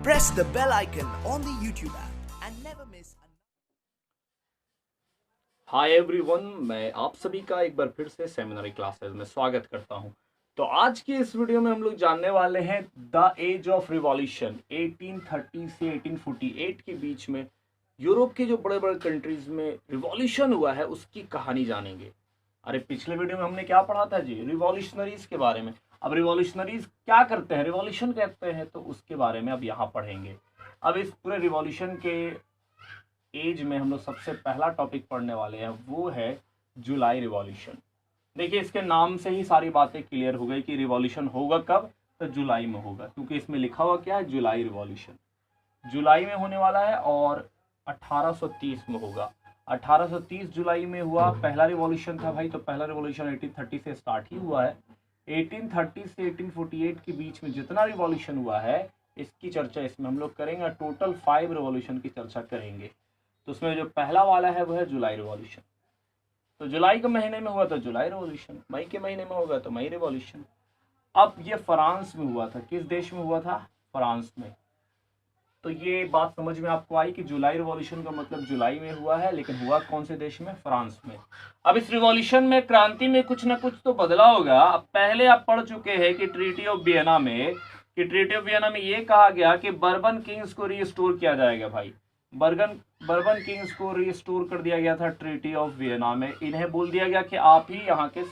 Press the bell icon on the YouTube app and never miss. Hi everyone, मैं आप सभी का एक बार फिर से सेमिनरी क्लासेस में स्वागत करता हूं। तो आज की इस वीडियो में हम लोग जानने वाले हैं द एज ऑफ रिवॉल्यूशन 1830 से 1848 के बीच में यूरोप के जो बड़े बड़े कंट्रीज में रिवॉल्यूशन हुआ है उसकी कहानी जानेंगे। अरे पिछले वीडियो में हमने क्या पढ़ा था जी, रिवॉल्यूशनरीज के बारे में। अब रिवॉल्यूशनरीज क्या करते हैं, रिवॉल्यूशन कहते हैं, तो उसके बारे में अब यहाँ पढ़ेंगे। अब इस पूरे रिवॉल्यूशन के एज में हम लोग सबसे पहला टॉपिक पढ़ने वाले हैं, वो है जुलाई रिवॉल्यूशन। देखिए इसके नाम से ही सारी बातें क्लियर हो गई कि रिवॉल्यूशन होगा कब, तो जुलाई में होगा, क्योंकि इसमें लिखा हुआ क्या है, जुलाई रिवॉल्यूशन। जुलाई में होने वाला है और 1830 में होगा। 1830 जुलाई में हुआ पहला रिवॉल्यूशन था भाई। तो पहला रिवॉल्यूशन 1830 से स्टार्ट ही हुआ है। 1830 से 1848 के बीच में जितना रिवॉल्यूशन हुआ है इसकी चर्चा इसमें हम लोग करेंगे। टोटल 5 रिवॉल्यूशन की चर्चा करेंगे। तो उसमें जो पहला वाला है वो है जुलाई रिवॉल्यूशन। तो जुलाई के महीने में हुआ तो जुलाई रिवॉल्यूशन, मई के महीने में होगा तो मई रिवॉल्यूशन। अब ये फ्रांस में हुआ था। किस देश में हुआ था? फ्रांस में। तो ये बात समझ में आपको आई कि जुलाई रिवॉल्यूशन का मतलब जुलाई में हुआ है, लेकिन हुआ कौन से देश में? फ्रांस में। अब इस रिवॉल्यूशन में क्रांति में कुछ ना कुछ तो बदला होगा। अब पहले आप पढ़ चुके हैं कि ट्रीटी ऑफ वियना में ये कहा गया कि बर्बन किंग्स को रिस्टोर किया जाएगा भाई। बर्बन किंग्स को रिस्टोर कर दिया गया था ट्रीटी ऑफ वियना में। इन्हें बोल दिया गया कि आप ही यहाँ के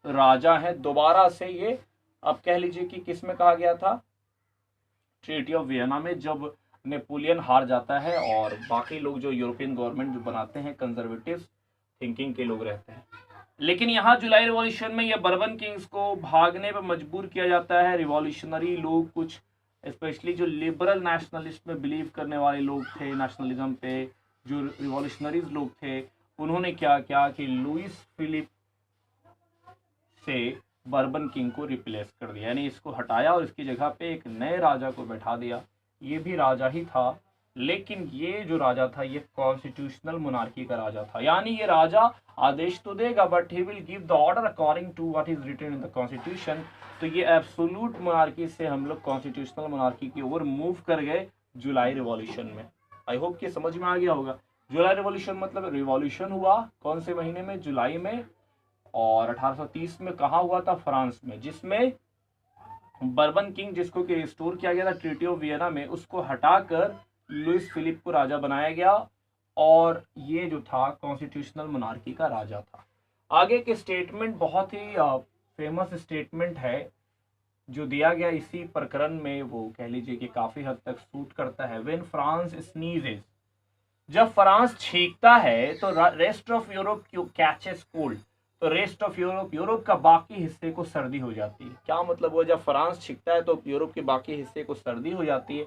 राजा हैं दोबारा से। ये अब कह लीजिए कि किस में कहा गया था? ट्रीटी ऑफ वियना में, जब नेपोलियन हार जाता है और बाकी लोग जो यूरोपियन गवर्नमेंट जो बनाते हैं कंजर्वेटिव थिंकिंग के लोग रहते हैं। लेकिन यहाँ जुलाई रिवॉल्यूशन में ये बर्बन किंग्स को भागने पर मजबूर किया जाता है। रिवॉल्यूशनरी लोग, कुछ स्पेशली जो लिबरल नेशनलिस्ट में बिलीव करने वाले लोग थे, नेशनलिज्म पे जो रिवॉल्यूशनरीज लोग थे, उन्होंने क्या किया कि लुइस फिलिप से बर्बन किंग को रिप्लेस कर दिया, यानी इसको हटाया और इसकी जगह पे एक नए राजा को बैठा दिया। ये भी राजा ही था, लेकिन ये जो राजा था ये कॉन्स्टिट्यूशनल मोनार्की का राजा था। यानी ये राजा आदेश तो देगा but he will give the order according to what is written in the constitution. तो ये एब्सोल्यूट मोनार्की से हम लोग कॉन्स्टिट्यूशनल मोनार्की की ओर मूव कर गए जुलाई रिवॉल्यूशन में। आई होप कि समझ में आ गया होगा। जुलाई रिवॉल्यूशन मतलब रिवॉल्यूशन हुआ कौन से महीने में? जुलाई में। और 1830 में कहाँ हुआ था? फ्रांस में, जिसमें बर्बन किंग, जिसको कि रिस्टोर किया गया था ट्रीटी ऑफ वियना में, उसको हटाकर लुइस फिलिप को राजा बनाया गया और ये जो था कॉन्स्टिट्यूशनल मोनार्की का राजा था। आगे के स्टेटमेंट बहुत ही फेमस स्टेटमेंट है जो दिया गया इसी प्रकरण में, वो कह लीजिए कि काफी हद तक सूट करता है। व्हेन फ्रांस स्नीजेस, जब फ्रांस छींकता है तो rest of Europe catches cold. तो रेस्ट ऑफ यूरोप का बाकी हिस्से को सर्दी हो जाती है। क्या मतलब? वो जब फ्रांस छींकता है तो यूरोप के बाकी हिस्से को सर्दी हो जाती है।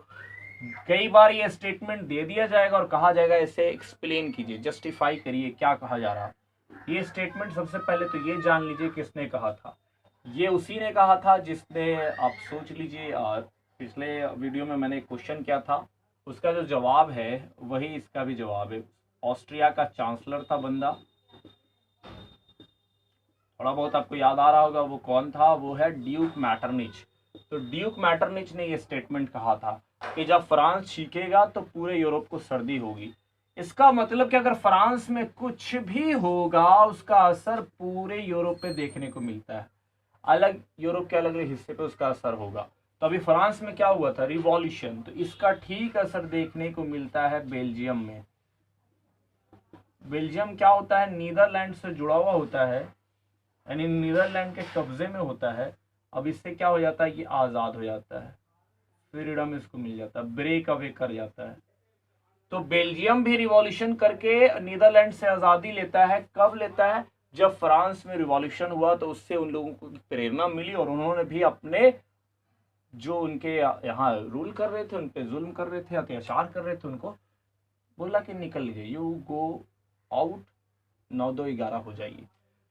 कई बार ये स्टेटमेंट दे दिया जाएगा और कहा जाएगा इसे एक्सप्लेन कीजिए, जस्टिफाई करिए क्या कहा जा रहा है। ये स्टेटमेंट सबसे पहले तो ये जान लीजिए किसने कहा था। ये उसी ने कहा था जिसने, आप सोच लीजिए, पिछले वीडियो में मैंने क्वेश्चन किया था, उसका जो जवाब है वही इसका भी जवाब है। ऑस्ट्रिया का चांसलर था बंदा, थोड़ा बहुत आपको याद आ रहा होगा वो कौन था, वो है ड्यूक मैटरनिच। तो ड्यूक मैटरनिच ने ये स्टेटमेंट कहा था कि जब फ्रांस छींकेगा तो पूरे यूरोप को सर्दी होगी। इसका मतलब कि अगर फ्रांस में कुछ भी होगा उसका असर पूरे यूरोप पे देखने को मिलता है। अलग यूरोप के अलग अलग हिस्से पे उसका असर होगा। तो अभी फ्रांस में क्या हुआ था? रिवॉल्यूशन। तो इसका ठीक असर देखने को मिलता है बेल्जियम में। बेल्जियम क्या होता है? नीदरलैंड से जुड़ा हुआ होता है, यानी नीदरलैंड के कब्जे में होता है। अब इससे क्या हो जाता है? ये आज़ाद हो जाता है, फ्रीडम इसको मिल जाता है, ब्रेक अवे कर जाता है। तो बेल्जियम भी रिवॉल्यूशन करके नीदरलैंड से आज़ादी लेता है। कब लेता है? जब फ्रांस में रिवॉल्यूशन हुआ तो उससे उन लोगों को प्रेरणा मिली और उन्होंने भी अपने जो उनके यहाँ रूल कर रहे थे, उन पे जुल्म कर रहे थे, अत्याचार कर रहे थे, उनको बोला कि निकल लीजिए, यू गो आउट, 9-2-11 हो जाइए।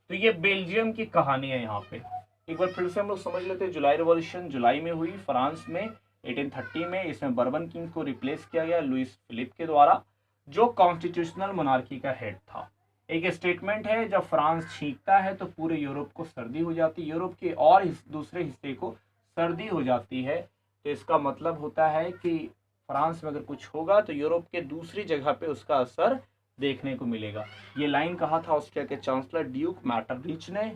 तो ये बेल्जियम की कहानी है। यहाँ पे एक बार फिर से हम लोग समझ लेते हैं। जुलाई रिवॉल्यूशन जुलाई में हुई फ्रांस में 1830 में। इसमें बर्बन किंग को रिप्लेस किया गया लुइस फिलिप के द्वारा, जो कॉन्स्टिट्यूशनल मोनार्की का हेड था। एक स्टेटमेंट है, जब फ्रांस छींकता है तो पूरे यूरोप को सर्दी हो जाती है, यूरोप के और दूसरे हिस्से को सर्दी हो जाती है। तो इसका मतलब होता है कि फ्रांस में अगर कुछ होगा तो यूरोप के दूसरी जगह पे उसका असर देखने को मिलेगा। ये लाइन कहा था ऑस्ट्रिया के चांसलर ड्यूक मैटरनिच ने,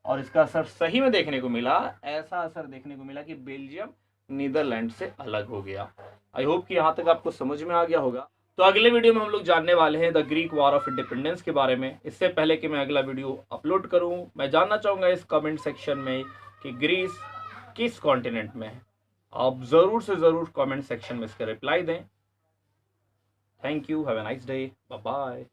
और इसका असर सही में देखने को मिला। ऐसा असर देखने को मिला कि बेल्जियम नीदरलैंड से अलग हो गया। आई होप कि यहाँ तक आपको समझ में आ गया होगा। तो अगले वीडियो में हम लोग जानने वाले हैं the Greek war of independence के बारे में। इससे पहले कि मैं अगला वीडियो अपलोड करूं, मैं जानना चाहूंगा इस कमेंट सेक्शन में कि ग्रीस किस कॉन्टिनेंट में है। आप ज़रूर से ज़रूर कमेंट सेक्शन में इसका रिप्लाई दें। Thank you, have a nice day, bye bye.